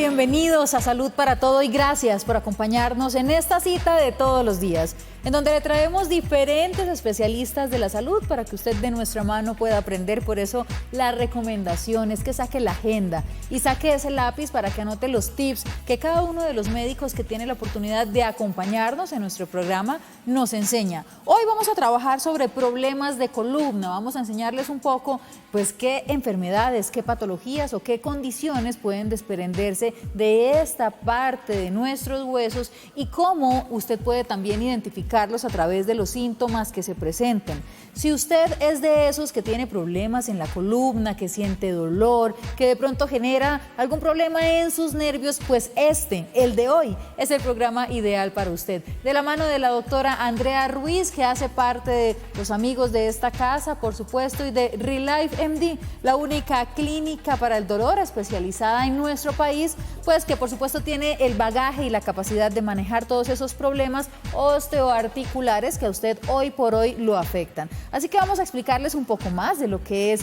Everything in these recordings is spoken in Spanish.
bienvenidos a Salud para Todo y gracias por acompañarnos en esta cita de todos los días, en donde le traemos diferentes especialistas de la salud para que usted de nuestra mano pueda aprender. Por eso la recomendación es que saque la agenda y saque ese lápiz para que anote los tips que cada uno de los médicos que tiene la oportunidad de acompañarnos en nuestro programa nos enseña. Hoy vamos a trabajar sobre problemas de columna, vamos a enseñarles un poco pues qué enfermedades, qué patologías o qué condiciones pueden desprenderse de esta parte de nuestros huesos y cómo usted puede también identificarlos a través de los síntomas que se presenten. Si usted es de esos que tiene problemas en la columna, que siente dolor, que de pronto genera algún problema en sus nervios, pues el de hoy, es el programa ideal para usted. De la mano de la doctora Andrea Ruiz, que hace parte de los amigos de esta casa, por supuesto, y de Relife MD, la única clínica para el dolor especializada en nuestro país, pues que por supuesto tiene el bagaje y la capacidad de manejar todos esos problemas osteoarticulares que a usted hoy por hoy lo afectan. Así que vamos a explicarles un poco más de lo que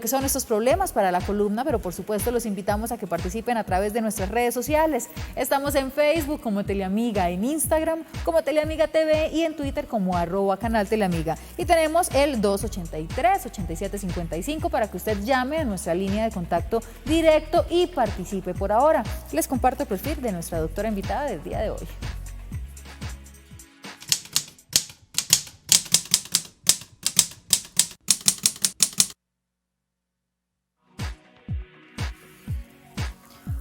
son estos problemas para la columna, pero por supuesto los invitamos a que participen a través de nuestras redes sociales. Estamos en Facebook como Teleamiga, en Instagram como Teleamiga TV y en Twitter como @canal Teleamiga. Y tenemos el 283-8755 para que usted llame a nuestra línea de contacto directo y participe. Por ahora, les comparto el perfil de nuestra doctora invitada del día de hoy.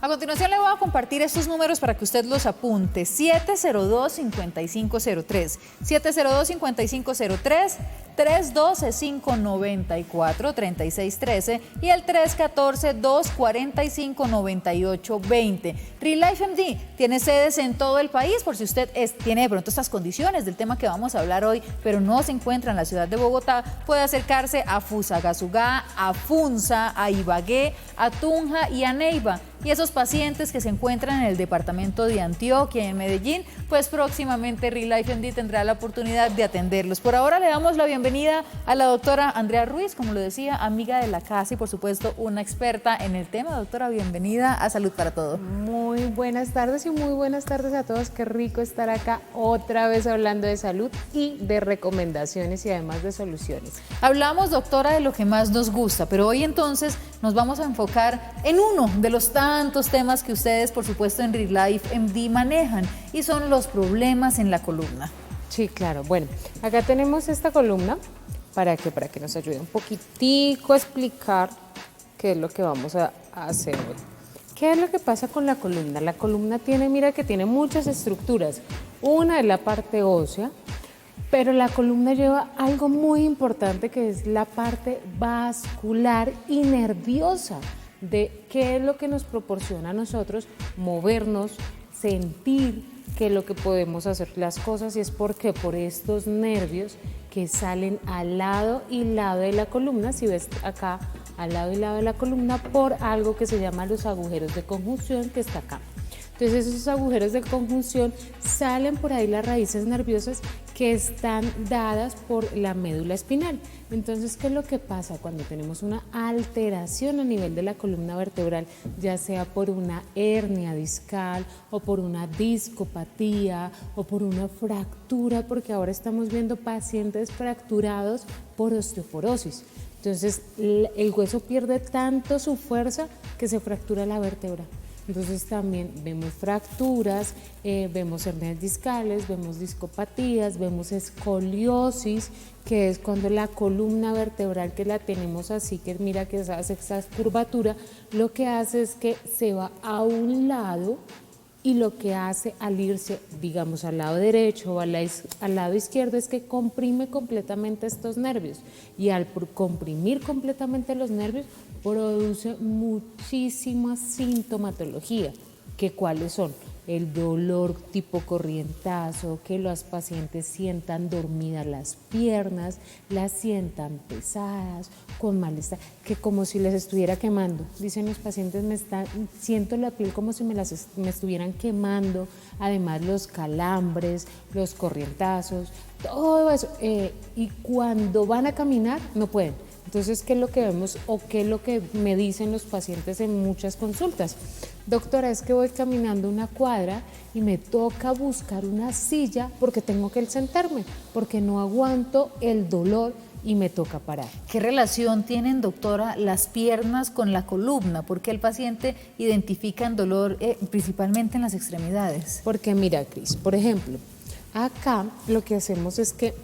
A continuación le voy a compartir estos números para que usted los apunte. 702-5503, 702-5503, 312-594-3613 y el 314-245-9820. Relife MD tiene sedes en todo el país por si usted tiene de pronto estas condiciones del tema que vamos a hablar hoy, pero no se encuentra en la ciudad de Bogotá, puede acercarse a Fusagasugá, a Funza, a Ibagué, a Tunja y a Neiva. Y esos pacientes que se encuentran en el departamento de Antioquia y en Medellín, pues próximamente Relife MD tendrá la oportunidad de atenderlos. Por ahora le damos la bienvenida a la doctora Andrea Ruiz, como lo decía, amiga de la casa y por supuesto una experta en el tema. Doctora, bienvenida a Salud para Todo. Muy buenas tardes y muy buenas tardes a todos. Qué rico estar acá otra vez hablando de salud y de recomendaciones y además de soluciones. Hablamos, doctora, de lo que más nos gusta, pero hoy entonces nos vamos a enfocar en uno de los tantos temas que ustedes, por supuesto, en Relife MD manejan y son los problemas en la columna. Sí, claro. Bueno, acá tenemos esta columna para que nos ayude un poquitico a explicar qué es lo que vamos a hacer hoy. ¿Qué es lo que pasa con la columna? La columna tiene muchas estructuras. Una es la parte ósea, pero la columna lleva algo muy importante que es la parte vascular y nerviosa de qué es lo que nos proporciona a nosotros movernos, sentir qué es lo que podemos hacer las cosas, y es porque por estos nervios que salen al lado y lado de la columna, si ves acá al lado y lado de la columna, por algo que se llama los agujeros de conjunción que está acá. Entonces esos agujeros de conjunción salen por ahí las raíces nerviosas que están dadas por la médula espinal. Entonces, ¿qué es lo que pasa cuando tenemos una alteración a nivel de la columna vertebral, ya sea por una hernia discal o por una discopatía o por una fractura? Porque ahora estamos viendo pacientes fracturados por osteoporosis. Entonces, el hueso pierde tanto su fuerza que se fractura la vértebra. Entonces también vemos fracturas, vemos hernias discales, vemos discopatías, vemos escoliosis, que es cuando la columna vertebral que la tenemos así, que mira que hace esa curvatura, lo que hace es que se va a un lado y lo que hace al irse, digamos, al lado derecho o al lado izquierdo es que comprime completamente estos nervios, y al comprimir completamente los nervios produce muchísima sintomatología, que cuáles son el dolor tipo corrientazo, que los pacientes sientan dormidas las piernas, las sientan pesadas, con malestar, que como si les estuviera quemando. Dicen los pacientes, siento la piel como si me estuvieran quemando. Además los calambres, los corrientazos, todo eso. Y cuando van a caminar no pueden. Entonces, ¿qué es lo que vemos o qué es lo que me dicen los pacientes en muchas consultas? Doctora, es que voy caminando una cuadra y me toca buscar una silla porque tengo que sentarme, porque no aguanto el dolor y me toca parar. ¿Qué relación tienen, doctora, las piernas con la columna? ¿Por qué el paciente identifica el dolor principalmente en las extremidades? Porque mira, Cris, por ejemplo, acá lo que hacemos es que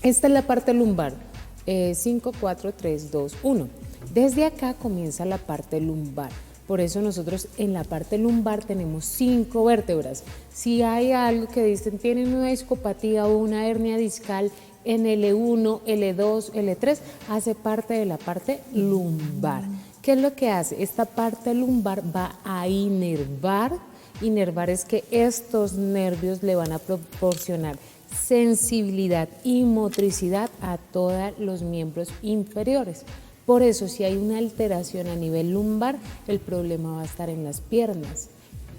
esta es la parte lumbar, 5, 4, 3, 2, 1. Desde acá comienza la parte lumbar. Por eso nosotros en la parte lumbar tenemos 5 vértebras. Si hay algo que dicen, tienen una discopatía o una hernia discal en L1, L2, L3, hace parte de la parte lumbar. ¿Qué es lo que hace? Esta parte lumbar va a inervar. Inervar es que estos nervios le van a proporcionar sensibilidad y motricidad a todos los miembros inferiores. Por eso, si hay una alteración a nivel lumbar, el problema va a estar en las piernas.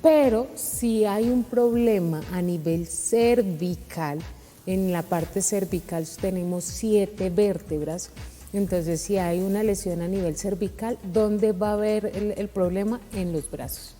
Pero si hay un problema a nivel cervical, en la parte cervical tenemos 7 vértebras. Entonces, si hay una lesión a nivel cervical, ¿dónde va a haber el problema? En los brazos.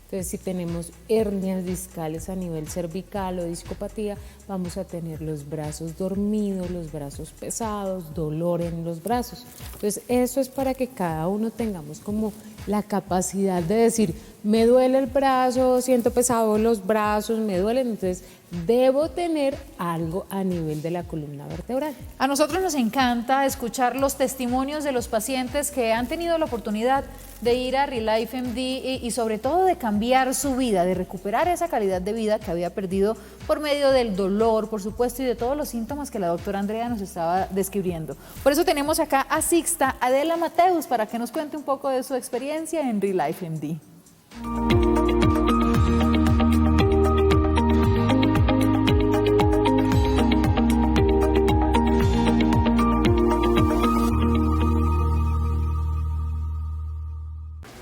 Entonces, si tenemos hernias discales a nivel cervical o discopatía, vamos a tener los brazos dormidos, los brazos pesados, dolor en los brazos. Entonces, eso es para que cada uno tengamos como la capacidad de decir, me duele el brazo, siento pesado los brazos, me duelen, entonces debo tener algo a nivel de la columna vertebral. A nosotros nos encanta escuchar los testimonios de los pacientes que han tenido la oportunidad de ir a Relife MD y sobre todo de cambiar su vida, de recuperar esa calidad de vida que había perdido por medio del dolor, por supuesto, y de todos los síntomas que la doctora Andrea nos estaba describiendo. Por eso tenemos acá a Sixta Adela Mateus para que nos cuente un poco de su experiencia en Relife MD.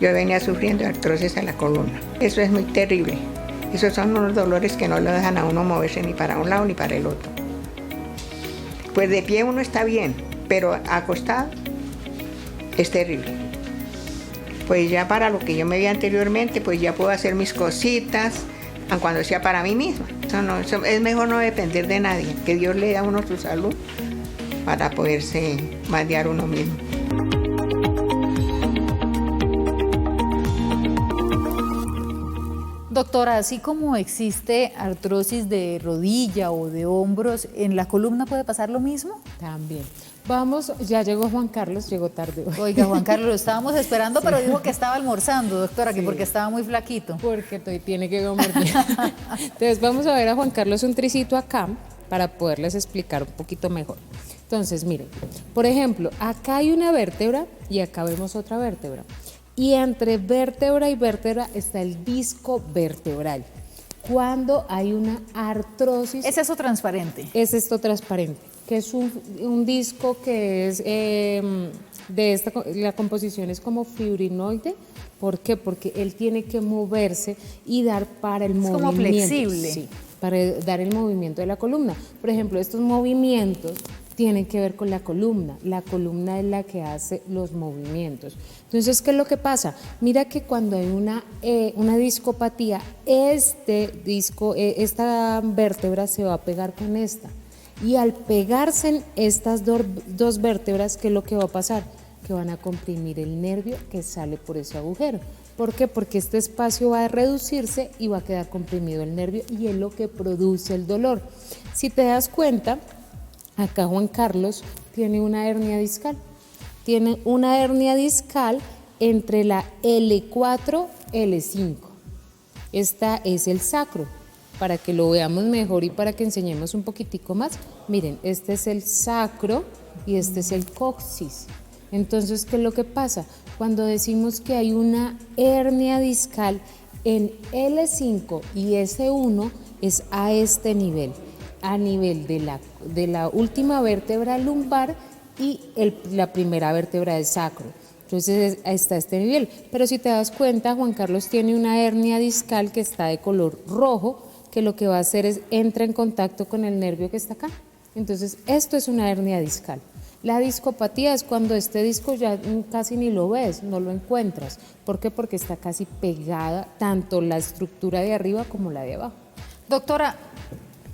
Yo venía sufriendo artrosis en la columna. Eso es muy terrible. Esos son unos dolores que no lo dejan a uno moverse ni para un lado ni para el otro. Pues de pie uno está bien, pero acostado es terrible. Pues ya para lo que yo me vi anteriormente, pues ya puedo hacer mis cositas, aun cuando sea para mí misma. Es mejor no depender de nadie, que Dios le dé a uno su salud para poderse mandear uno mismo. Doctora, así como existe artrosis de rodilla o de hombros, ¿en la columna puede pasar lo mismo? También. Vamos, ya llegó Juan Carlos, llegó tarde hoy. Oiga, Juan Carlos, lo estábamos esperando, sí. Pero dijo que estaba almorzando, doctora, sí. Que porque estaba muy flaquito. Porque tiene que comer bien. Entonces vamos a ver a Juan Carlos un tricito acá para poderles explicar un poquito mejor. Entonces, miren, por ejemplo, acá hay una vértebra y acá vemos otra vértebra. Y entre vértebra y vértebra está el disco vertebral. Cuando hay una artrosis... ¿Es eso transparente? Es esto transparente, que es un disco que es la composición es como fibrinoide. ¿Por qué? Porque él tiene que moverse y dar para el movimiento. Como flexible. Sí, para dar el movimiento de la columna. Por ejemplo, estos movimientos tienen que ver con la columna. La columna es la que hace los movimientos. Entonces, ¿qué es lo que pasa? Mira que cuando hay una discopatía, esta vértebra se va a pegar con esta. Y al pegarse en estas dos vértebras, ¿qué es lo que va a pasar? Que van a comprimir el nervio que sale por ese agujero. ¿Por qué? Porque este espacio va a reducirse y va a quedar comprimido el nervio y es lo que produce el dolor. Si te das cuenta, acá Juan Carlos tiene una hernia discal. Tiene una hernia discal entre la L4 y L5. Esta es el sacro. Para que lo veamos mejor y para que enseñemos un poquitico más, miren, este es el sacro y este es el coxis. Entonces, ¿qué es lo que pasa? Cuando decimos que hay una hernia discal en L5 y S1 es a este nivel, a nivel de la última vértebra lumbar y la primera vértebra del sacro. Entonces está a este nivel. Pero si te das cuenta, Juan Carlos tiene una hernia discal que está de color rojo, que lo que va a hacer es entra en contacto con el nervio que está acá. Entonces, esto es una hernia discal. La discopatía es cuando este disco ya casi ni lo ves, no lo encuentras. ¿Por qué? Porque está casi pegada tanto la estructura de arriba como la de abajo. Doctora,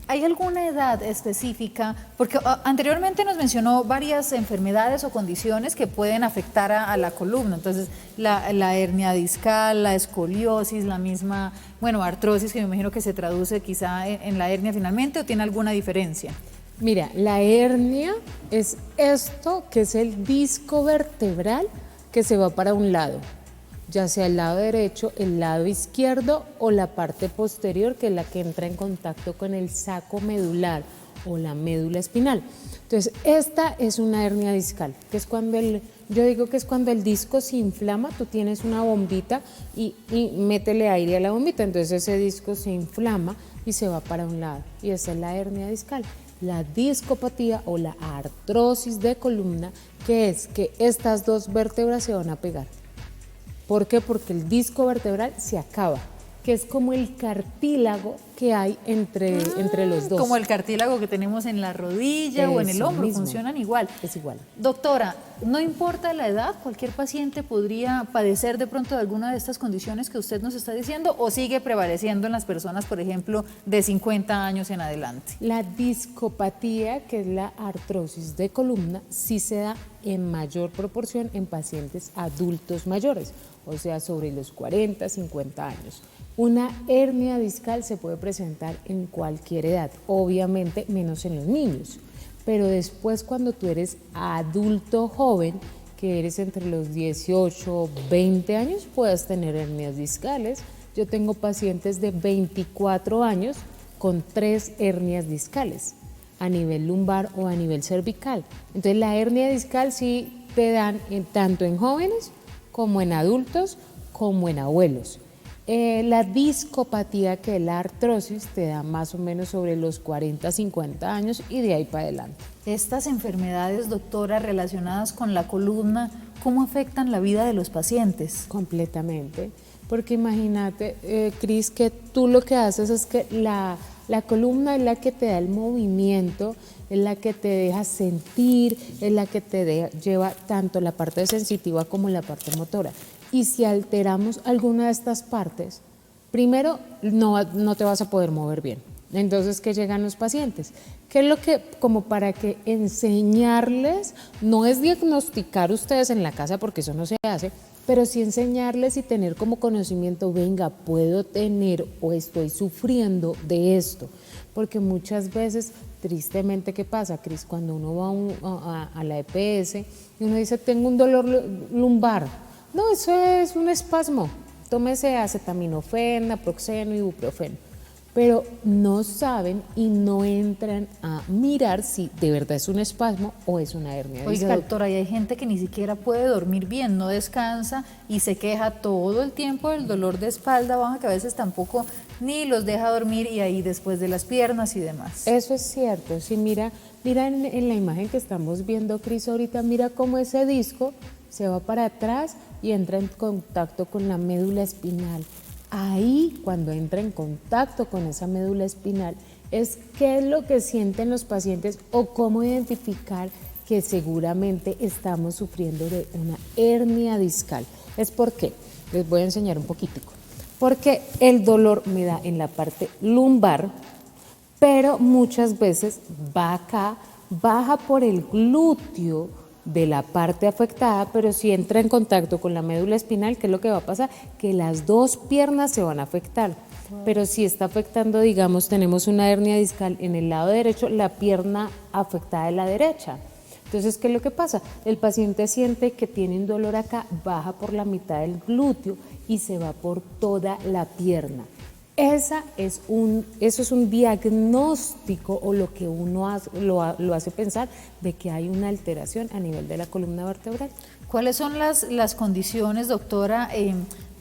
¿hay alguna edad específica? Porque anteriormente nos mencionó varias enfermedades o condiciones que pueden afectar a la columna. Entonces, la hernia discal, la escoliosis, la misma, bueno, artrosis, que me imagino que se traduce quizá en la hernia finalmente, ¿o tiene alguna diferencia? Mira, la hernia es esto que es el disco vertebral que se va para un lado, ya sea el lado derecho, el lado izquierdo o la parte posterior, que es la que entra en contacto con el saco medular o la médula espinal. Entonces, esta es una hernia discal, que es cuando yo digo que es cuando el disco se inflama, tú tienes una bombita y métele aire a la bombita, entonces ese disco se inflama y se va para un lado, y esa es la hernia discal. La discopatía o la artrosis de columna, que es que estas dos vértebras se van a pegar. ¿Por qué? Porque el disco vertebral se acaba, que es como el cartílago que hay entre los dos. Como el cartílago que tenemos en la rodilla o en el hombro, mismo. funcionan igual. Es igual. Doctora, no importa la edad, cualquier paciente podría padecer de pronto de alguna de estas condiciones que usted nos está diciendo, o sigue prevaleciendo en las personas, por ejemplo, de 50 años en adelante. La discopatía, que es la artrosis de columna, sí se da en mayor proporción en pacientes adultos mayores, o sea, sobre los 40, 50 años. Una hernia discal se puede presentar en cualquier edad, obviamente menos en los niños, pero después cuando tú eres adulto joven, que eres entre los 18, 20 años, puedes tener hernias discales. Yo tengo pacientes de 24 años con 3 hernias discales a nivel lumbar o a nivel cervical. Entonces la hernia discal sí te dan tanto en jóvenes como en adultos como en abuelos. La discopatía, que es la artrosis, te da más o menos sobre los 40, 50 años y de ahí para adelante. Estas enfermedades, doctora, relacionadas con la columna, ¿cómo afectan la vida de los pacientes? Completamente, porque imagínate, Cris, que tú lo que haces es que la columna es la que te da el movimiento, es la que te deja sentir, es la que te lleva tanto la parte sensitiva como la parte motora. Y si alteramos alguna de estas partes, primero no te vas a poder mover bien. Entonces, ¿qué llegan los pacientes? ¿Qué es lo que, como para que enseñarles, no es diagnosticar ustedes en la casa porque eso no se hace, pero sí enseñarles y tener como conocimiento, venga, puedo tener o estoy sufriendo de esto? Porque muchas veces, tristemente, ¿qué pasa, Cris? Cuando uno va a la EPS y uno dice, tengo un dolor lumbar. No, eso es un espasmo. Tómese acetaminofén, naproxeno, ibuprofeno. Pero no saben y no entran a mirar si de verdad es un espasmo o es una hernia discal. Oiga, doctora, y hay gente que ni siquiera puede dormir bien, no descansa y se queja todo el tiempo del dolor de espalda baja, que a veces tampoco ni los deja dormir, y ahí después de las piernas y demás. Eso es cierto. Sí, mira en la imagen que estamos viendo, Cris, ahorita, mira cómo ese disco se va para atrás y entra en contacto con la médula espinal. Ahí, cuando entra en contacto con esa médula espinal, es qué es lo que sienten los pacientes o cómo identificar que seguramente estamos sufriendo de una hernia discal. Es porque, les voy a enseñar un poquitico, porque el dolor me da en la parte lumbar, pero muchas veces va acá, baja por el glúteo de la parte afectada, pero si entra en contacto con la médula espinal, ¿qué es lo que va a pasar? Que las dos piernas se van a afectar. Pero si está afectando, digamos, tenemos una hernia discal en el lado derecho, la pierna afectada es la derecha. Entonces, ¿qué es lo que pasa? El paciente siente que tiene un dolor acá, baja por la mitad del glúteo y se va por toda la pierna. Eso es un diagnóstico, o lo que uno lo hace pensar de que hay una alteración a nivel de la columna vertebral. ¿Cuáles son las condiciones, doctora,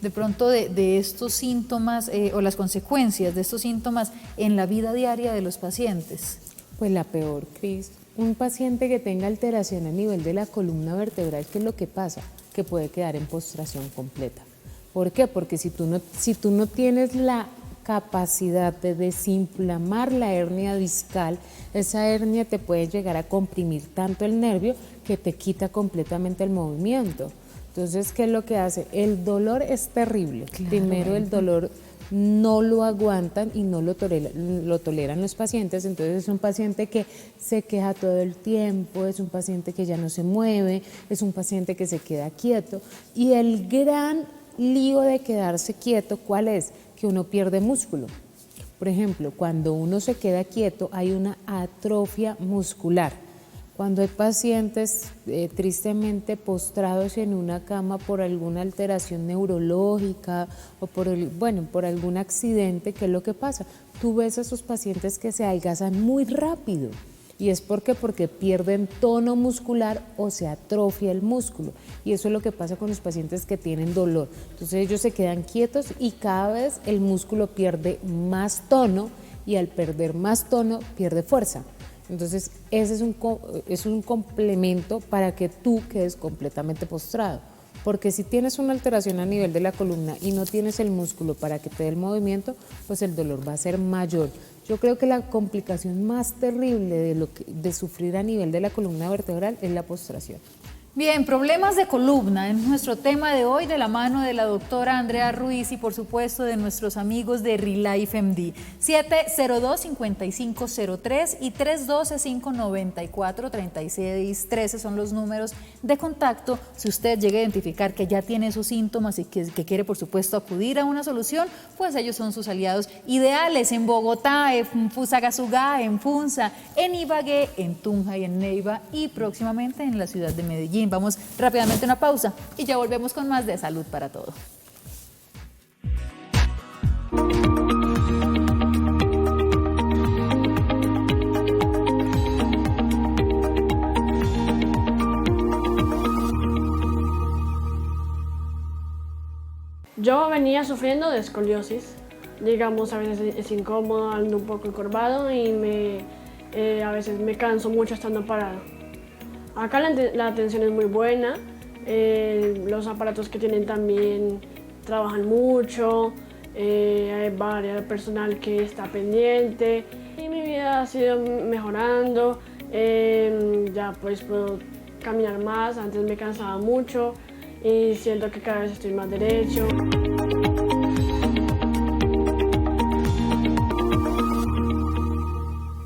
de pronto de estos síntomas o las consecuencias de estos síntomas en la vida diaria de los pacientes? Pues la peor, Cris, un paciente que tenga alteración a nivel de la columna vertebral, ¿qué es lo que pasa? Que puede quedar en postración completa. ¿Por qué? Porque si tú no tienes la capacidad de desinflamar la hernia discal, esa hernia te puede llegar a comprimir tanto el nervio que te quita completamente el movimiento. Entonces, ¿qué es lo que hace? El dolor es terrible. Claro, Primero, el dolor no lo aguantan y no lo toleran los pacientes. Entonces, es un paciente que se queja todo el tiempo, es un paciente que ya no se mueve, es un paciente que se queda quieto. Y el gran lío de quedarse quieto, ¿cuál es? Que uno pierde músculo. Por ejemplo, cuando uno se queda quieto, hay una atrofia muscular. Cuando hay pacientes tristemente postrados en una cama por alguna alteración neurológica o por algún accidente, ¿qué es lo que pasa? Tú ves a esos pacientes que se adelgazan muy rápido. ¿Y es porque pierden tono muscular o se atrofia el músculo? Y eso es lo que pasa con los pacientes que tienen dolor. Entonces ellos se quedan quietos y cada vez el músculo pierde más tono y al perder más tono pierde fuerza. Entonces, ese es un complemento para que tú quedes completamente postrado. Porque si tienes una alteración a nivel de la columna y no tienes el músculo para que te dé el movimiento, pues el dolor va a ser mayor. Yo creo que la complicación más terrible de sufrir a nivel de la columna vertebral es la postración. Bien, problemas de columna es nuestro tema de hoy, de la mano de la doctora Andrea Ruiz y por supuesto de nuestros amigos de Relife MD. 702-5503 y 312-594-3613 son los números de contacto. Si usted llega a identificar que ya tiene esos síntomas y que quiere por supuesto acudir a una solución, pues ellos son sus aliados ideales en Bogotá, en Fusagasugá, en Funza, en Ibagué, en Tunja y en Neiva y próximamente en la ciudad de Medellín. Vamos rápidamente a una pausa y ya volvemos con más de Salud para Todo. Yo venía sufriendo de escoliosis. Digamos, a veces es incómodo, ando un poco encorvado y a veces me canso mucho estando parado. Acá la atención es muy buena, los aparatos que tienen también trabajan mucho, hay varias personal que está pendiente y mi vida ha sido mejorando, ya pues puedo caminar más, antes me cansaba mucho y siento que cada vez estoy más derecho.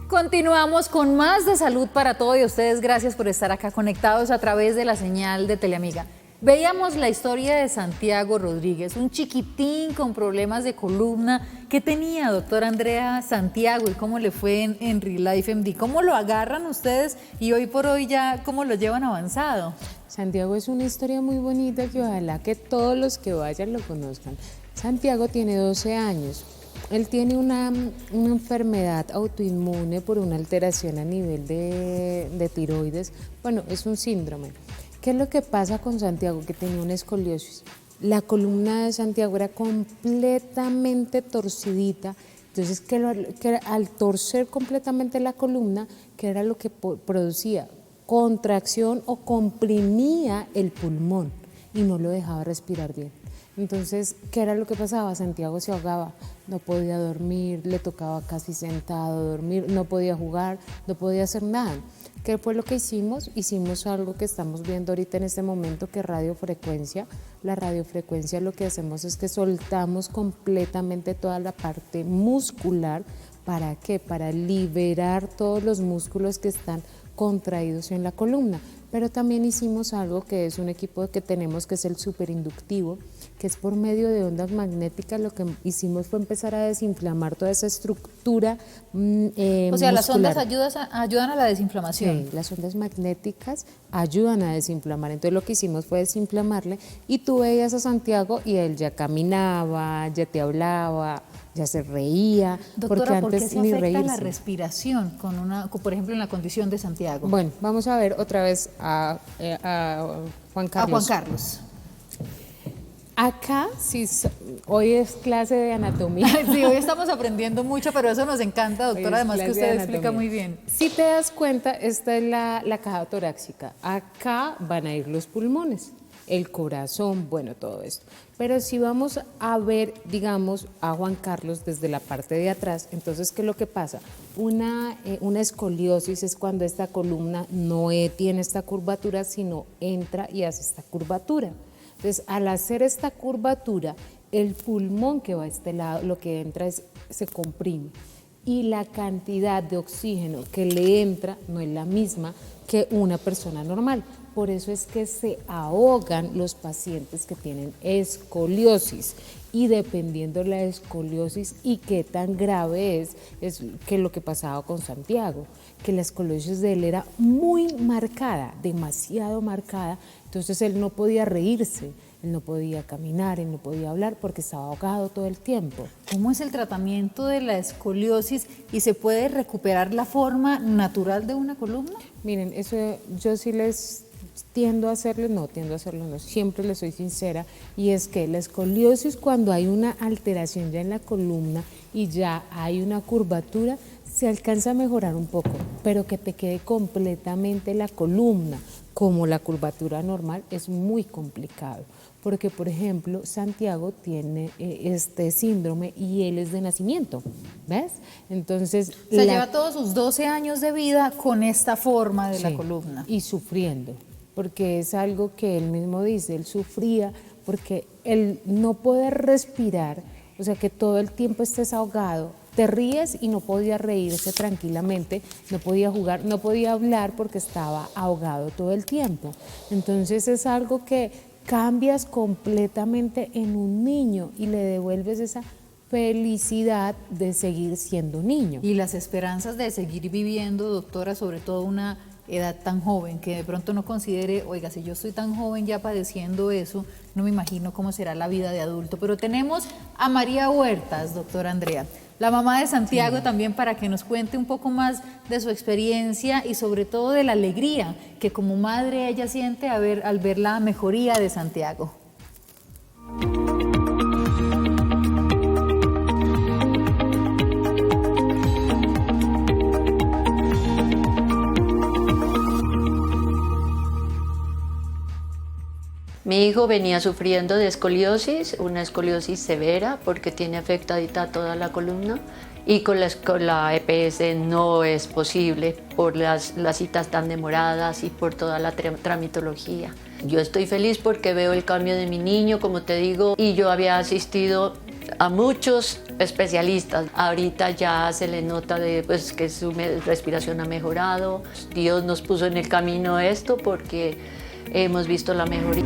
Continuamos con más de Salud para Todo y a ustedes gracias por estar acá conectados a través de la señal de Teleamiga. Veíamos la historia de Santiago Rodríguez, un chiquitín con problemas de columna. ¿Qué tenía, doctora Andrea Santiago, y cómo le fue en Relife MD? ¿Cómo lo agarran ustedes y hoy por hoy ya cómo lo llevan avanzado? Santiago es una historia muy bonita que ojalá que todos los que vayan lo conozcan. Santiago tiene 12 años. Él tiene una enfermedad autoinmune por una alteración a nivel de tiroides. Bueno, es un síndrome. ¿Qué es lo que pasa con Santiago? Que tenía una escoliosis. La columna de Santiago era completamente torcidita. Entonces, que al torcer completamente la columna, ¿qué era lo que producía? Contracción o comprimía el pulmón y no lo dejaba respirar bien. Entonces, ¿qué era lo que pasaba? Santiago se ahogaba, no podía dormir, le tocaba casi sentado dormir, no podía jugar, no podía hacer nada. ¿Qué fue lo que hicimos? Hicimos algo que estamos viendo ahorita en este momento, que es radiofrecuencia. La radiofrecuencia lo que hacemos es que soltamos completamente toda la parte muscular. ¿Para qué? Para liberar todos los músculos que están contraídos en la columna. Pero también hicimos algo que es un equipo que tenemos que es el superinductivo, que es por medio de ondas magnéticas. Lo que hicimos fue empezar a desinflamar toda esa estructura O sea, las ondas ayudan a la desinflamación. Sí, las ondas magnéticas ayudan a desinflamar. Entonces lo que hicimos fue desinflamarle y tú veías a Santiago y él ya caminaba, ya te hablaba, ya se reía. Doctora, porque antes ¿por qué se ni afecta reírse. la respiración por ejemplo, en la condición de Santiago? Bueno, vamos a ver otra vez a Juan Carlos. A Juan Carlos. Acá, sí, hoy es clase de anatomía. Sí, hoy estamos aprendiendo mucho, pero eso nos encanta, doctora, Hoy es además que clase usted de explica anatomía. muy bien. Si te das cuenta, esta es la caja torácica. Acá van a ir los pulmones. el corazón, bueno, todo esto. Pero si vamos a ver, digamos, a Juan Carlos desde la parte de atrás, entonces, ¿qué es lo que pasa? Una escoliosis es cuando esta columna no tiene esta curvatura, sino entra y hace esta curvatura. Entonces, al hacer esta curvatura, el pulmón que va a este lado, lo que entra se comprime. Y la cantidad de oxígeno que le entra no es la misma que una persona normal. Por eso es que se ahogan los pacientes que tienen escoliosis. Y dependiendo de la escoliosis y qué tan grave es que lo que pasaba con Santiago, que la escoliosis de él era muy marcada, demasiado marcada, entonces él no podía reírse, él no podía caminar, él no podía hablar porque estaba ahogado todo el tiempo. ¿Cómo es el tratamiento de la escoliosis y se puede recuperar la forma natural de una columna? Miren, eso yo sí les tiendo a hacerlo, no, siempre les soy sincera, y es que la escoliosis, cuando hay una alteración ya en la columna y ya hay una curvatura, se alcanza a mejorar un poco, pero que te quede completamente la columna como la curvatura normal es muy complicado, porque por ejemplo Santiago tiene este síndrome y él es de nacimiento, ¿ves? Entonces lleva todos sus 12 años de vida con esta forma de la columna. Y sufriendo, porque es algo que él mismo dice, él sufría porque él no poder respirar, o sea que todo el tiempo estés ahogado, te ríes y no podía reírse tranquilamente, no podía jugar, no podía hablar porque estaba ahogado todo el tiempo. Entonces es algo que cambias completamente en un niño y le devuelves esa felicidad de seguir siendo niño. Y las esperanzas de seguir viviendo, doctora, sobre todo una edad tan joven, que de pronto no considere, oiga, si yo estoy tan joven ya padeciendo eso, no me imagino cómo será la vida de adulto. Pero tenemos a María Huertas, doctora Andrea, la mamá de Santiago, también para que nos cuente un poco más de su experiencia y sobre todo de la alegría que como madre ella siente al ver la mejoría de Santiago. Mi hijo venía sufriendo de escoliosis, una escoliosis severa porque tiene afectadita toda la columna y con la EPS no es posible por las citas tan demoradas y por toda la tramitología. Yo estoy feliz porque veo el cambio de mi niño, como te digo, y yo había asistido a muchos especialistas. Ahorita ya se le nota que su respiración ha mejorado. Dios nos puso en el camino esto porque hemos visto la mejoría.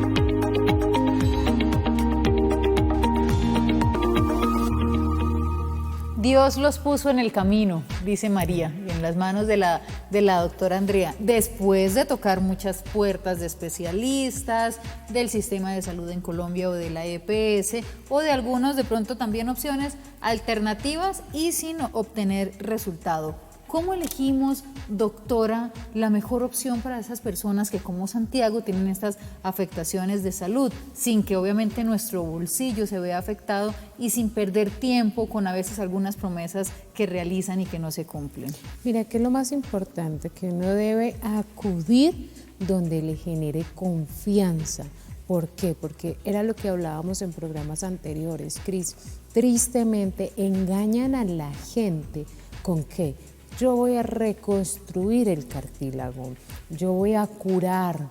Dios los puso en el camino, dice María, y en las manos de la doctora Andrea, después de tocar muchas puertas de especialistas, del sistema de salud en Colombia o de la EPS, o de algunos de pronto también opciones alternativas y sin obtener resultado. ¿Cómo elegimos, doctora, la mejor opción para esas personas que como Santiago tienen estas afectaciones de salud, sin que obviamente nuestro bolsillo se vea afectado y sin perder tiempo con a veces algunas promesas que realizan y que no se cumplen? Mira, que es lo más importante, que uno debe acudir donde le genere confianza. ¿Por qué? Porque era lo que hablábamos en programas anteriores, Cris. Tristemente engañan a la gente ¿con qué? Yo voy a reconstruir el cartílago, yo voy a curar.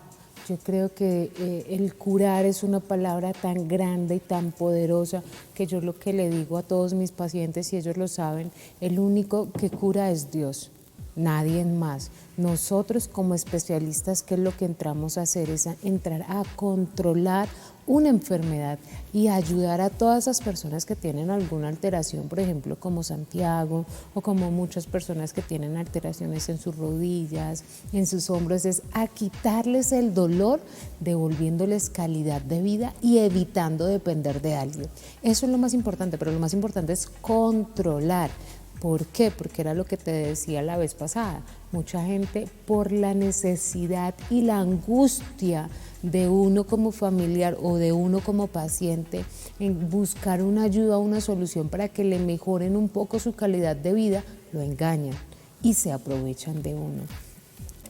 Yo creo que el curar es una palabra tan grande y tan poderosa que yo lo que le digo a todos mis pacientes, y ellos lo saben, el único que cura es Dios, nadie más. Nosotros como especialistas, ¿qué es lo que entramos a hacer? Es entrar a controlar una enfermedad y ayudar a todas esas personas que tienen alguna alteración, por ejemplo, como Santiago, o como muchas personas que tienen alteraciones en sus rodillas, en sus hombros, es a quitarles el dolor, devolviéndoles calidad de vida y evitando depender de alguien. Eso es lo más importante, pero lo más importante es controlar. ¿Por qué? Porque era lo que te decía la vez pasada. Mucha gente, por la necesidad y la angustia de uno como familiar o de uno como paciente en buscar una ayuda, una solución para que le mejoren un poco su calidad de vida, lo engañan y se aprovechan de uno.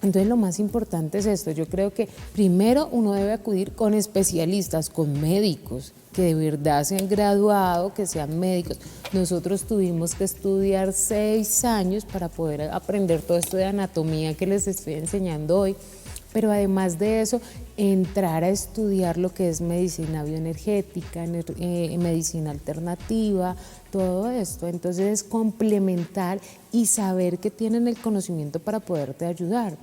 Entonces lo más importante es esto, yo creo que primero uno debe acudir con especialistas, con médicos que de verdad se han graduado, que sean médicos. Nosotros tuvimos que estudiar 6 años para poder aprender todo esto de anatomía que les estoy enseñando hoy, pero además de eso, entrar a estudiar lo que es medicina bioenergética, medicina alternativa, todo esto. Entonces es complementar y saber que tienen el conocimiento para poderte ayudar.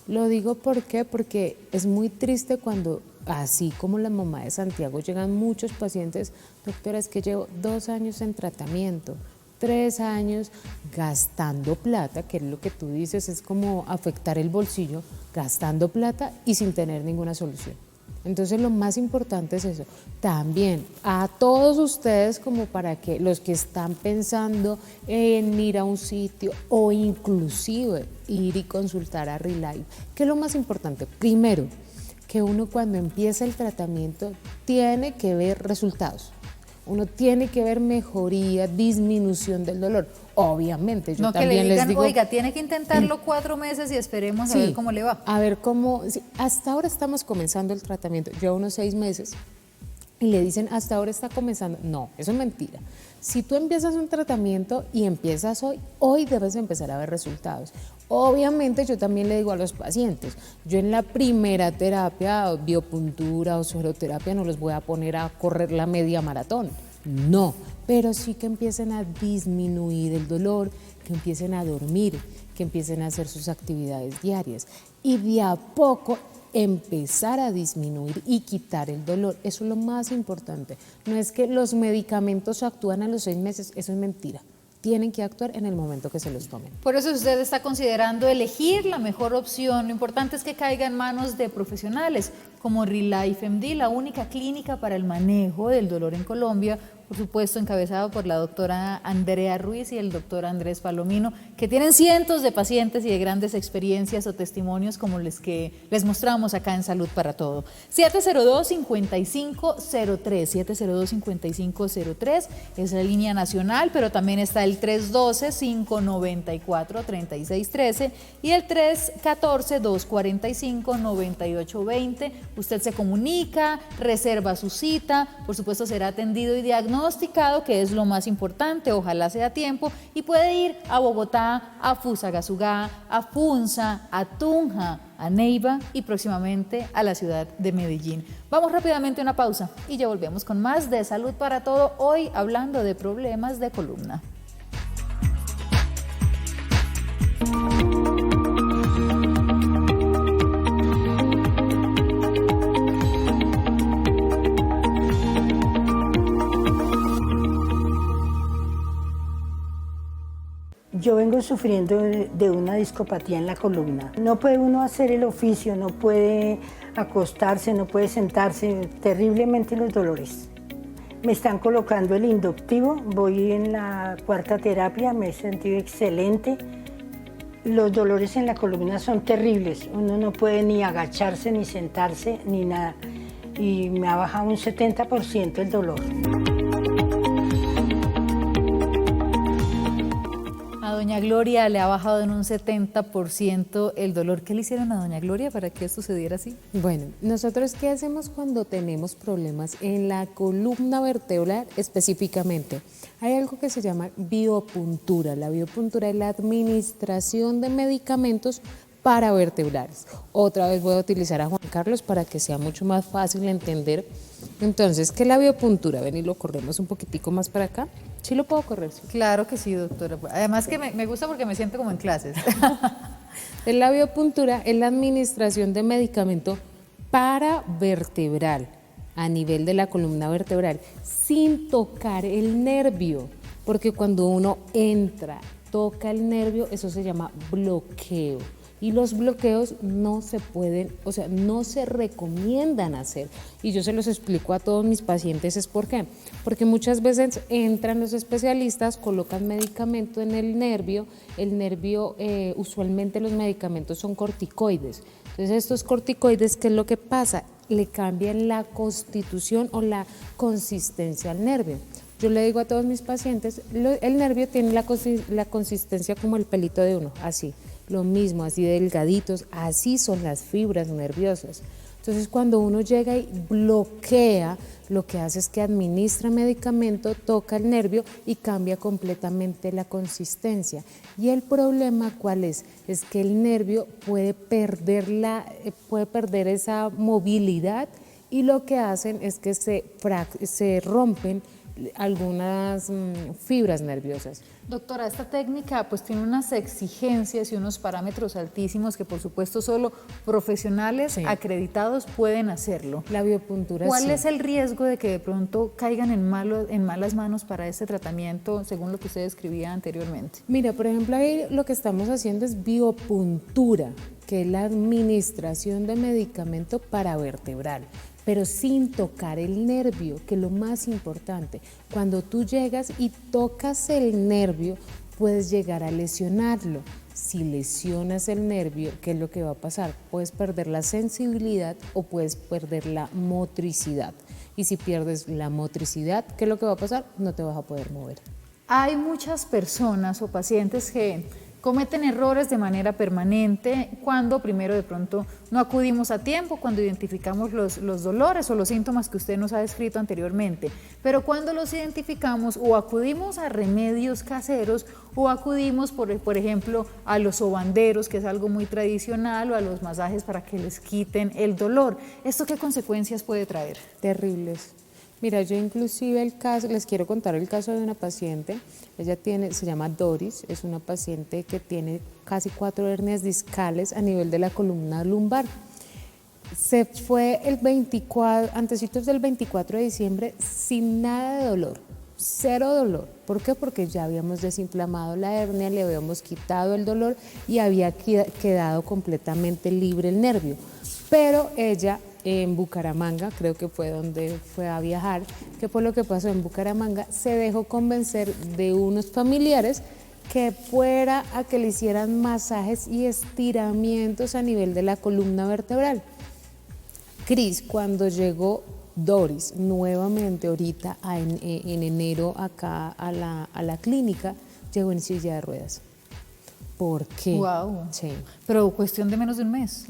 Lo digo ¿por qué? Porque es muy triste cuando, así como la mamá de Santiago, llegan muchos pacientes, doctora, es que llevo 2 años en tratamiento, 3 años gastando plata, que es lo que tú dices, es como afectar el bolsillo, gastando plata y sin tener ninguna solución. Entonces lo más importante es eso. También a todos ustedes, como para que los que están pensando en ir a un sitio o inclusive ir y consultar a Relife, ¿qué es lo más importante? Primero, que uno cuando empieza el tratamiento tiene que ver resultados. Uno tiene que ver mejoría, disminución del dolor. Obviamente, yo no también que le digan, les digo, oiga, tiene que intentarlo 4 meses y esperemos a ver cómo le va. A ver cómo, sí, hasta ahora estamos comenzando el tratamiento, yo unos 6 meses, y le dicen, hasta ahora está comenzando. No, eso es mentira. Si tú empiezas un tratamiento y empiezas hoy debes empezar a ver resultados. Obviamente yo también le digo a los pacientes, yo en la primera terapia, biopuntura o sueroterapia, no los voy a poner a correr la media maratón, no, pero sí que empiecen a disminuir el dolor, que empiecen a dormir, que empiecen a hacer sus actividades diarias y de a poco empezar a disminuir y quitar el dolor. Eso es lo más importante. No es que los medicamentos actúan a los 6 meses, eso es mentira. Tienen que actuar en el momento que se los tomen. Por eso usted está considerando elegir la mejor opción. Lo importante es que caiga en manos de profesionales como Relife MD, la única clínica para el manejo del dolor en Colombia, por supuesto encabezado por la doctora Andrea Ruiz y el doctor Andrés Palomino, que tienen cientos de pacientes y de grandes experiencias o testimonios como los que les mostramos acá en Salud para Todo. 702-5503, 702-5503 es la línea nacional, pero también está el 312-594-3613 y el 314-245-9820. Usted se comunica, reserva su cita, por supuesto será atendido y diagnosticado, que es lo más importante, ojalá sea a tiempo, y puede ir a Bogotá, a Fusagasugá, a Funza, a Tunja, a Neiva y próximamente a la ciudad de Medellín. Vamos rápidamente a una pausa y ya volvemos con más de Salud para Todo, hoy hablando de problemas de columna. Yo vengo sufriendo de una discopatía en la columna. No puede uno hacer el oficio, no puede acostarse, no puede sentarse, terriblemente los dolores. Me están colocando el inductivo, voy en la 4ª terapia, me he sentido excelente. Los dolores en la columna son terribles, uno no puede ni agacharse, ni sentarse, ni nada. Y me ha bajado un 70% el dolor. A doña Gloria le ha bajado en un 70% el dolor. ¿Qué le hicieron a doña Gloria para que esto sucediera así? Bueno, nosotros ¿qué hacemos cuando tenemos problemas en la columna vertebral específicamente? Hay algo que se llama biopuntura. La biopuntura es la administración de medicamentos para vertebrales. Otra vez voy a utilizar a Juan Carlos para que sea mucho más fácil entender. Entonces, ¿qué es la biopuntura? Ven y lo corremos un poquitico más para acá. ¿Sí lo puedo correr? Sí. Claro que sí, doctora. Además que me gusta porque me siento como en clases. La biopuntura es la administración de medicamento paravertebral a nivel de la columna vertebral sin tocar el nervio, porque cuando uno toca el nervio, eso se llama bloqueo. Y los bloqueos no se pueden, o sea, no se recomiendan hacer. Y yo se los explico a todos mis pacientes, ¿es por qué? Porque muchas veces entran los especialistas, colocan medicamento en el nervio, usualmente los medicamentos son corticoides. Entonces estos corticoides, ¿qué es lo que pasa? Le cambian la constitución o la consistencia al nervio. Yo le digo a todos mis pacientes, el nervio tiene la consistencia como el pelito de uno, así. lo mismo, así delgaditos, así son las fibras nerviosas. Entonces cuando uno llega y bloquea, lo que hace es que administra medicamento, toca el nervio y cambia completamente la consistencia. Y el problema ¿cuál es? Es que el nervio puede perder esa movilidad y lo que hacen es que se rompen algunas fibras nerviosas. Doctora, esta técnica pues tiene unas exigencias y unos parámetros altísimos que por supuesto solo profesionales acreditados pueden hacerlo. La biopuntura ¿Cuál es el riesgo de que de pronto caigan en malas manos para este tratamiento según lo que usted describía anteriormente? Mira, por ejemplo, ahí lo que estamos haciendo es biopuntura, que es la administración de medicamento paravertebral, pero sin tocar el nervio, que es lo más importante. Cuando tú llegas y tocas el nervio, puedes llegar a lesionarlo. Si lesionas el nervio, ¿qué es lo que va a pasar? Puedes perder la sensibilidad o puedes perder la motricidad. Y si pierdes la motricidad, ¿qué es lo que va a pasar? No te vas a poder mover. Hay muchas personas o pacientes que cometen errores de manera permanente cuando primero de pronto no acudimos a tiempo, cuando identificamos los dolores o los síntomas que usted nos ha descrito anteriormente, pero cuando los identificamos o acudimos a remedios caseros o acudimos, por ejemplo, a los sobanderos, que es algo muy tradicional, o a los masajes para que les quiten el dolor. ¿Esto qué consecuencias puede traer? Terribles. Mira, yo inclusive les quiero contar el caso de una paciente, se llama Doris, es una paciente que tiene casi 4 hernias discales a nivel de la columna lumbar. Se fue antecitos del 24 de diciembre sin nada de dolor, 0 dolor. ¿Por qué? Porque ya habíamos desinflamado la hernia, le habíamos quitado el dolor y había quedado completamente libre el nervio. Pero ella en Bucaramanga, creo que fue donde fue a viajar, que por lo que pasó en Bucaramanga, se dejó convencer de unos familiares que fuera a que le hicieran masajes y estiramientos a nivel de la columna vertebral. Cris, cuando llegó Doris nuevamente ahorita en enero acá a la clínica, llegó en silla de ruedas. ¿Por qué? Wow. Sí. Pero cuestión de menos de un mes.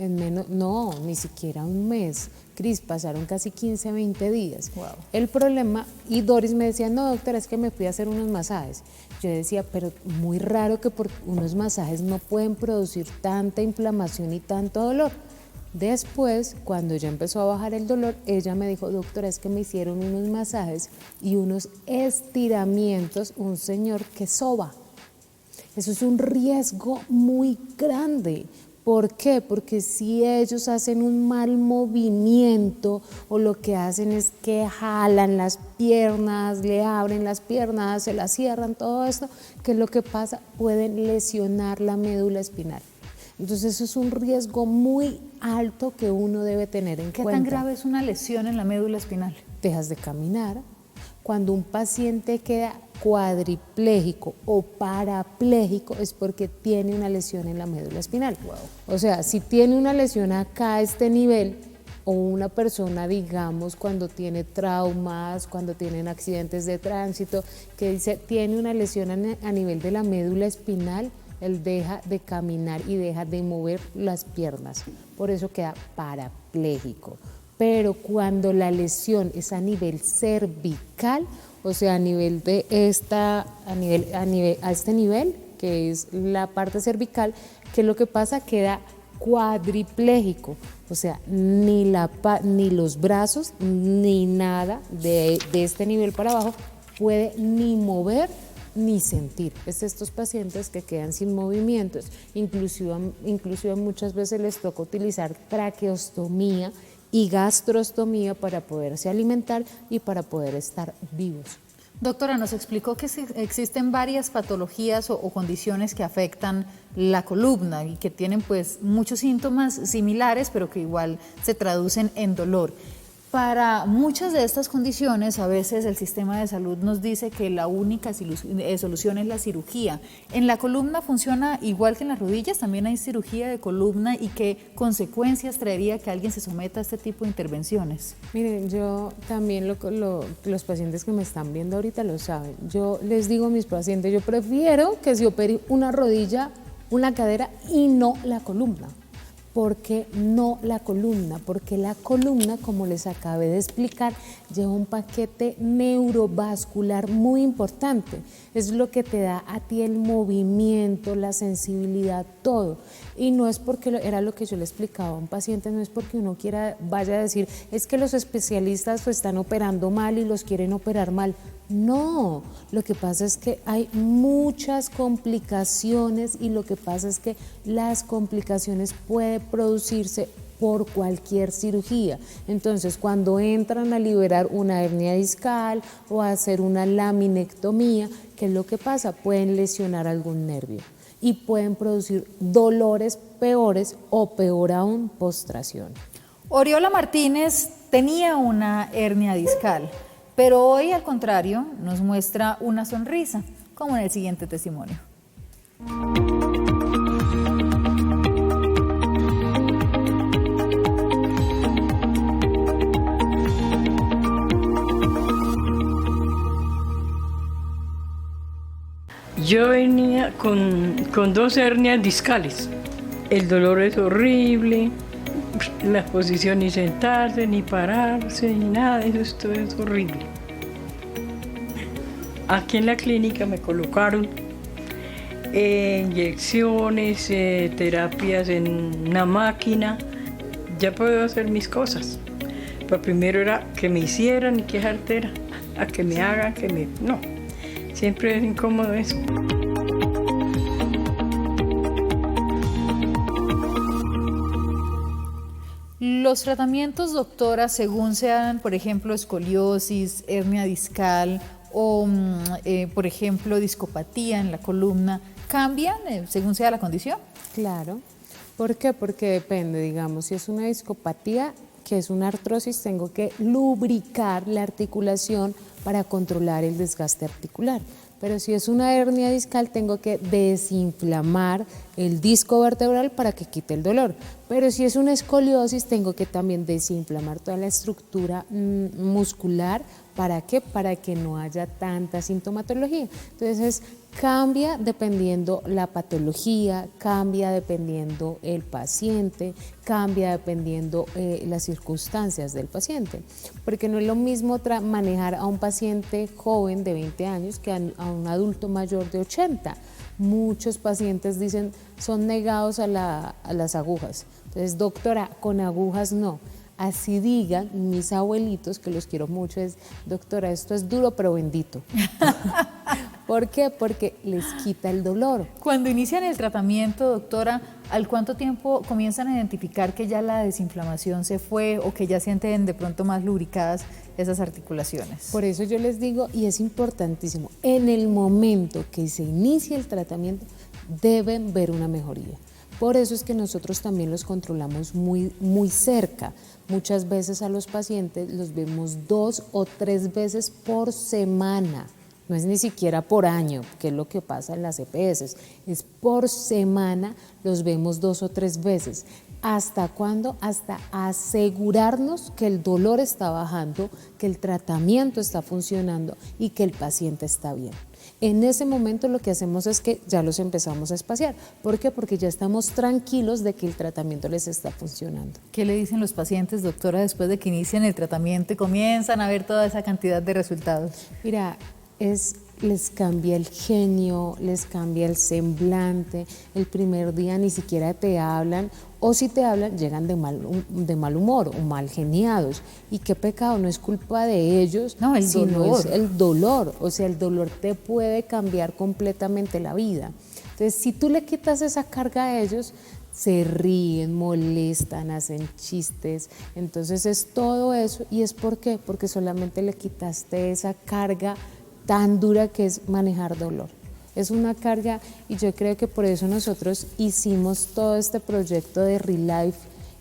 No, ni siquiera un mes. Cris, pasaron casi 15, 20 días. Wow. El problema, y Doris me decía, no doctora, es que me fui a hacer unos masajes. Yo decía, pero muy raro que por unos masajes no pueden producir tanta inflamación y tanto dolor. Después, cuando ya empezó a bajar el dolor, ella me dijo, doctora, es que me hicieron unos masajes y unos estiramientos, un señor que soba. Eso es un riesgo muy grande. ¿Por qué? Porque si ellos hacen un mal movimiento o lo que hacen es que jalan las piernas, le abren las piernas, se las cierran, todo esto, ¿qué es lo que pasa? Pueden lesionar la médula espinal. Entonces eso es un riesgo muy alto que uno debe tener en cuenta. ¿Qué tan grave es una lesión en la médula espinal? Dejas de caminar. Cuando un paciente queda cuadripléjico o parapléjico es porque tiene una lesión en la médula espinal. Wow. O sea, si tiene una lesión acá a este nivel, o una persona, digamos, cuando tiene traumas, cuando tienen accidentes de tránsito, que dice tiene una lesión a nivel de la médula espinal, él deja de caminar y deja de mover las piernas. Por eso queda parapléjico. Pero cuando la lesión es a nivel cervical, o sea, a nivel de a este nivel, que es la parte cervical, ¿qué es lo que pasa? Queda cuadripléjico, o sea, ni los brazos, ni nada de este nivel para abajo puede ni mover ni sentir. Es estos pacientes que quedan sin movimientos, inclusive muchas veces les toca utilizar traqueostomía y gastrostomía para poderse alimentar y para poder estar vivos. Doctora, nos explicó que existen varias patologías o condiciones que afectan la columna y que tienen pues muchos síntomas similares, pero que igual se traducen en dolor. Para muchas de estas condiciones, a veces el sistema de salud nos dice que la única solución es la cirugía. ¿En la columna funciona igual que en las rodillas? ¿También hay cirugía de columna? ¿Y qué consecuencias traería que alguien se someta a este tipo de intervenciones? Miren, yo también, los pacientes que me están viendo ahorita lo saben. Yo les digo a mis pacientes, yo prefiero que se opere una rodilla una cadera y no la columna. ¿Por qué no la columna? Porque la columna, como les acabé de explicar, lleva un paquete neurovascular muy importante. Es lo que te da a ti el movimiento, la sensibilidad, todo. Y no es porque, era lo que yo le explicaba a un paciente, no es porque uno vaya a decir, es que los especialistas lo están operando mal y los quieren operar mal. No, lo que pasa es que hay muchas complicaciones y lo que pasa es que las complicaciones pueden producirse por cualquier cirugía. Entonces, cuando entran a liberar una hernia discal o a hacer una laminectomía, ¿qué es lo que pasa? Pueden lesionar algún nervio y pueden producir dolores peores o peor aún, postración. Oriola Martínez tenía una hernia discal, pero hoy al contrario nos muestra una sonrisa, como en el siguiente testimonio. Yo venía con 2 hernias discales. El dolor es horrible, la posición ni sentarse, ni pararse, ni nada, esto es horrible. Aquí en la clínica me colocaron inyecciones, terapias en una máquina. Ya puedo hacer mis cosas. Pero primero era que me hicieran y que jartera, a que me hagan, no. Siempre es incómodo eso. Los tratamientos, doctora, según sean, por ejemplo, escoliosis, hernia discal o, por ejemplo, discopatía en la columna, ¿cambian según sea la condición? Claro. ¿Por qué? Porque depende, digamos, si es una discopatía, que es una artrosis, tengo que lubricar la articulación para controlar el desgaste articular. Pero si es una hernia discal, tengo que desinflamar el disco vertebral para que quite el dolor. Pero si es una escoliosis, tengo que también desinflamar toda la estructura muscular. ¿Para qué? Para que no haya tanta sintomatología. Entonces, cambia dependiendo la patología, cambia dependiendo el paciente, cambia dependiendo las circunstancias del paciente. Porque no es lo mismo manejar a un paciente joven de 20 años que a un adulto mayor de 80. Muchos pacientes dicen, son negados a las agujas. Entonces, doctora, con agujas no. Así digan mis abuelitos, que los quiero mucho, es, doctora, esto es duro pero bendito. ¿Por qué? Porque les quita el dolor. Cuando inician el tratamiento, doctora, ¿al cuánto tiempo comienzan a identificar que ya la desinflamación se fue o que ya sienten de pronto más lubricadas esas articulaciones? Por eso yo les digo, y es importantísimo, en el momento que se inicie el tratamiento, deben ver una mejoría. Por eso es que nosotros también los controlamos muy, muy cerca. Muchas veces a los pacientes los vemos 2 o 3 veces por semana. No es ni siquiera por año, que es lo que pasa en las EPS. Es por semana, los vemos 2 o 3 veces. ¿Hasta cuándo? Hasta asegurarnos que el dolor está bajando, que el tratamiento está funcionando y que el paciente está bien. En ese momento lo que hacemos es que ya los empezamos a espaciar. ¿Por qué? Porque ya estamos tranquilos de que el tratamiento les está funcionando. ¿Qué le dicen los pacientes, doctora, después de que inician el tratamiento y comienzan a ver toda esa cantidad de resultados? Mira, les cambia el genio, les cambia el semblante. El primer día ni siquiera te hablan, o si te hablan, llegan de mal humor o mal geniados. Y qué pecado, no es culpa de ellos, no, sino es el dolor. O sea, el dolor te puede cambiar completamente la vida. Entonces, si tú le quitas esa carga a ellos, se ríen, molestan, hacen chistes. Entonces es todo eso. ¿Y es por qué? Porque solamente le quitaste esa carga tan dura que es manejar dolor. Es una carga, y yo creo que por eso nosotros hicimos todo este proyecto de Relife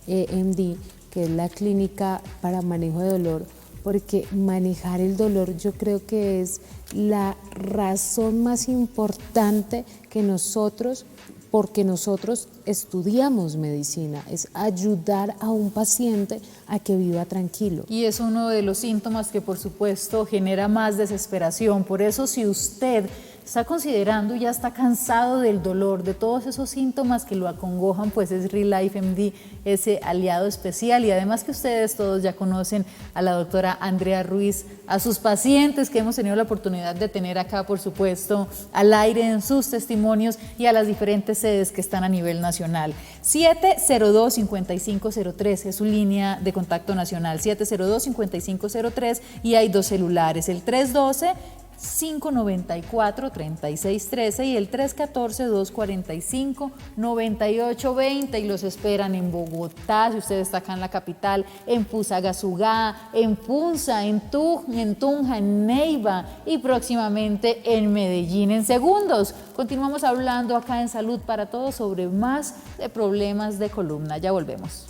MD, que es la clínica para manejo de dolor, porque manejar el dolor yo creo que es la razón más importante que nosotros, porque nosotros estudiamos medicina, es ayudar a un paciente a que viva tranquilo. Y es uno de los síntomas que por supuesto genera más desesperación. Por eso si usted está considerando y ya está cansado del dolor, de todos esos síntomas que lo acongojan, pues es Relife MD ese aliado especial. Y además que ustedes todos ya conocen a la doctora Andrea Ruiz, a sus pacientes que hemos tenido la oportunidad de tener acá, por supuesto, al aire en sus testimonios, y a las diferentes sedes que están a nivel nacional. 702-5503 es su línea de contacto nacional, 702-5503, y hay dos celulares, el 312-594-3613 y el 314-245-9820, y los esperan en Bogotá, si usted está acá en la capital, en Fusagasugá, en Punza, en Tunja, en Neiva y próximamente en Medellín. En segundos continuamos hablando acá en Salud para Todos sobre más de problemas de columna. Ya volvemos.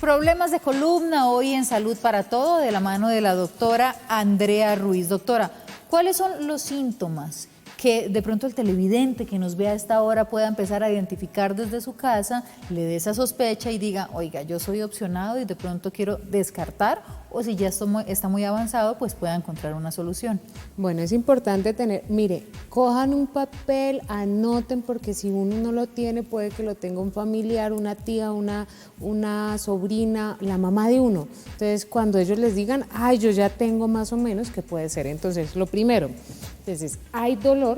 Problemas de columna hoy en Salud para Todo, de la mano de la doctora Andrea Ruiz. Doctora, ¿cuáles son los síntomas que de pronto el televidente que nos ve a esta hora pueda empezar a identificar desde su casa, le dé esa sospecha y diga, oiga, yo soy opcionado y de pronto quiero descartar, o si ya está muy avanzado, pues pueda encontrar una solución? Bueno, es importante tener, mire, cojan un papel, anoten, porque si uno no lo tiene, puede que lo tenga un familiar, una tía, una sobrina, la mamá de uno. Entonces, cuando ellos les digan, ay, yo ya tengo más o menos, ¿qué puede ser? Entonces, lo primero, entonces, hay dolor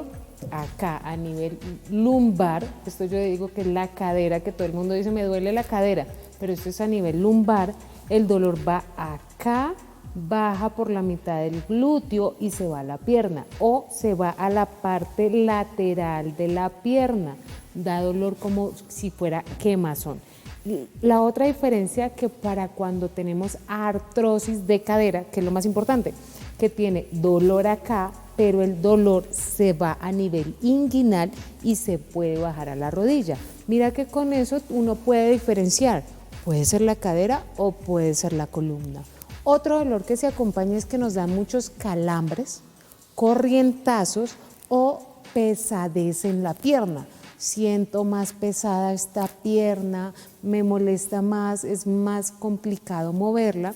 acá a nivel lumbar, esto yo digo que es la cadera, que todo el mundo dice, me duele la cadera, pero esto es a nivel lumbar. El dolor va acá, baja por la mitad del glúteo y se va a la pierna, o se va a la parte lateral de la pierna, da dolor como si fuera quemazón. La otra diferencia, que para cuando tenemos artrosis de cadera, que es lo más importante, que tiene dolor acá, pero el dolor se va a nivel inguinal y se puede bajar a la rodilla. Mira que con eso uno puede diferenciar, puede ser la cadera o puede ser la columna. Otro dolor que se acompaña es que nos dan muchos calambres, corrientazos o pesadez en la pierna. Siento más pesada esta pierna, me molesta más, es más complicado moverla.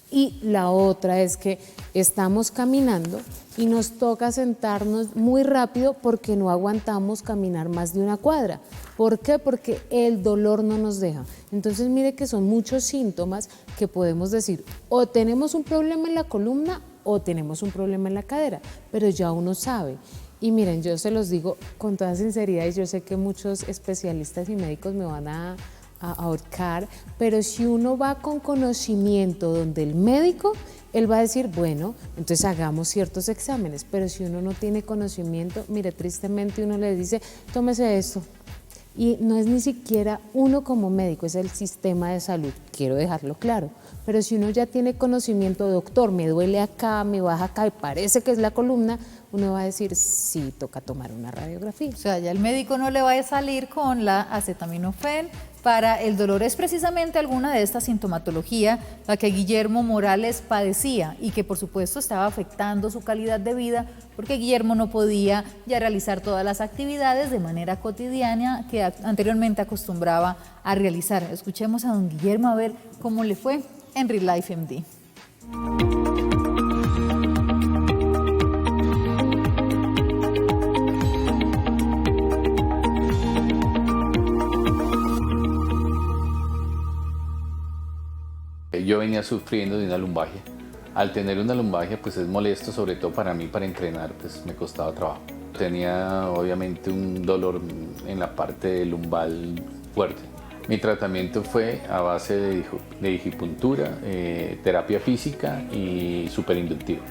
Y la otra es que estamos caminando y nos toca sentarnos muy rápido porque no aguantamos caminar más de una cuadra. ¿Por qué? Porque el dolor no nos deja. Entonces mire que son muchos síntomas que podemos decir, o tenemos un problema en la columna o tenemos un problema en la cadera, pero ya uno sabe. Y miren, yo se los digo con toda sinceridad, y yo sé que muchos especialistas y médicos me van a ahorcar, pero si uno va con conocimiento donde el médico, él va a decir, bueno, entonces hagamos ciertos exámenes, pero si uno no tiene conocimiento, mire, tristemente uno le dice, tómese esto, y no es ni siquiera uno como médico, es el sistema de salud, quiero dejarlo claro, pero si uno ya tiene conocimiento, doctor, me duele acá, me baja acá y parece que es la columna, uno va a decir, sí, toca tomar una radiografía. O sea, ya el médico no le va a salir con la acetaminofén para el dolor. Es precisamente alguna de estas sintomatología la que Guillermo Morales padecía y que por supuesto estaba afectando su calidad de vida, porque Guillermo no podía ya realizar todas las actividades de manera cotidiana que anteriormente acostumbraba a realizar. Escuchemos a don Guillermo a ver cómo le fue en Relife MD. Yo venía sufriendo de una lumbalgia. Al tener una lumbalgia, pues es molesto, sobre todo para mí, para entrenar, pues me costaba trabajo. Tenía obviamente un dolor en la parte lumbal fuerte. Mi tratamiento fue a base de digipuntura, terapia física y superinductivo.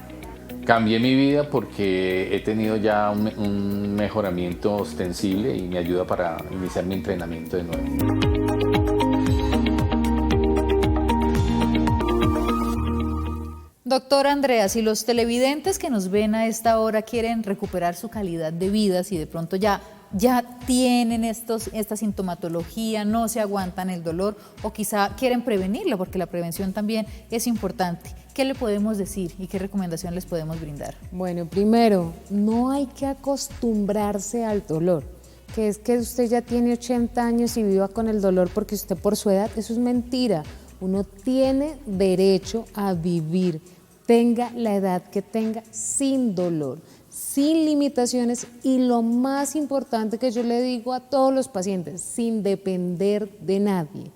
Cambié mi vida porque he tenido ya un mejoramiento ostensible y me ayuda para iniciar mi entrenamiento de nuevo. Doctora Andrea, si los televidentes que nos ven a esta hora quieren recuperar su calidad de vida, si de pronto ya tienen esta sintomatología, no se aguantan el dolor o quizá quieren prevenirlo, porque la prevención también es importante, ¿qué le podemos decir y qué recomendación les podemos brindar? Bueno, primero, no hay que acostumbrarse al dolor, que es que usted ya tiene 80 años y viva con el dolor porque usted por su edad, eso es mentira. Uno tiene derecho a vivir tenga la edad que tenga, sin dolor, sin limitaciones y lo más importante que yo le digo a todos los pacientes, sin depender de nadie.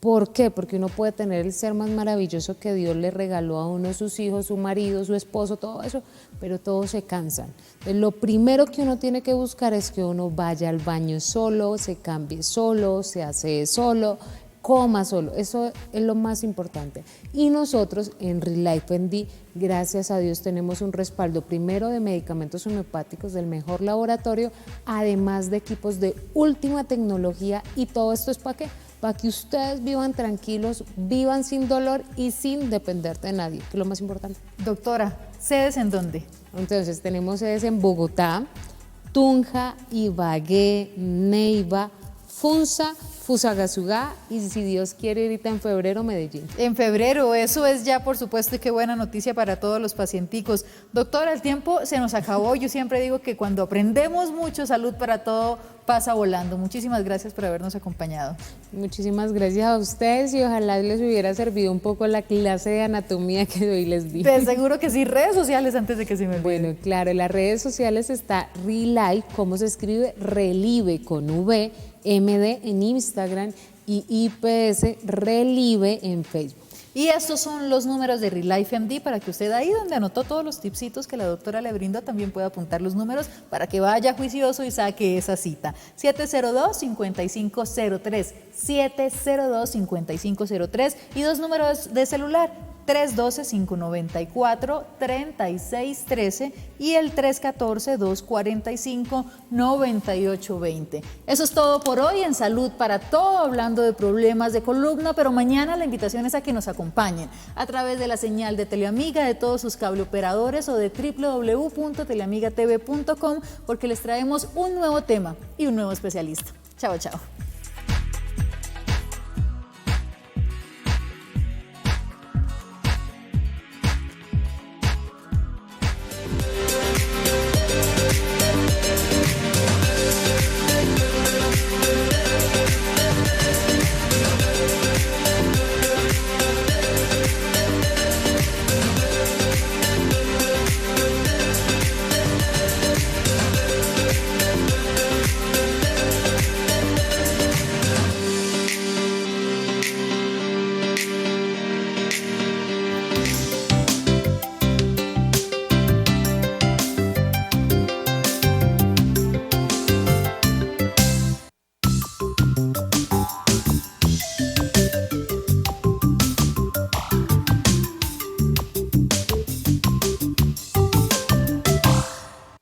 ¿Por qué? Porque uno puede tener el ser más maravilloso que Dios le regaló a uno, sus hijos, su marido, su esposo, todo eso, pero todos se cansan. Entonces, lo primero que uno tiene que buscar es que uno vaya al baño solo, se cambie solo, se hace solo, coma solo, eso es lo más importante. Y nosotros en Relife MD, gracias a Dios, tenemos un respaldo primero de medicamentos homeopáticos del mejor laboratorio, además de equipos de última tecnología, y todo esto es ¿para qué? Para que ustedes vivan tranquilos, vivan sin dolor y sin depender de nadie, que es lo más importante. Doctora, ¿sedes en dónde? Entonces tenemos sedes en Bogotá, Tunja, Ibagué, Neiva, Funza, Fusagasugá y si Dios quiere ahorita en febrero Medellín. En febrero, eso es ya por supuesto y qué buena noticia para todos los pacienticos. Doctora, el tiempo se nos acabó. Yo siempre digo que cuando aprendemos mucho, salud para todo pasa volando. Muchísimas gracias por habernos acompañado. Muchísimas gracias a ustedes y ojalá les hubiera servido un poco la clase de anatomía que hoy les di. Te seguro que sí. Redes sociales antes de que se me olvide. Bueno, claro, en las redes sociales está Relife, ¿cómo se escribe? Relive con V, MD en Instagram y IPS Relive en Facebook. Y estos son los números de Relife MD para que usted ahí donde anotó todos los tipsitos que la doctora le brindó también pueda apuntar los números para que vaya juicioso y saque esa cita. 702-5503, 702-5503 y dos números de celular, 312-594-3613 y el 314-245-9820. Eso es todo por hoy en Salud para Todo, hablando de problemas de columna, pero mañana la invitación es a que nos acompañen a través de la señal de Teleamiga, de todos sus cableoperadores o de www.teleamigatv.com porque les traemos un nuevo tema y un nuevo especialista. Chao, chao.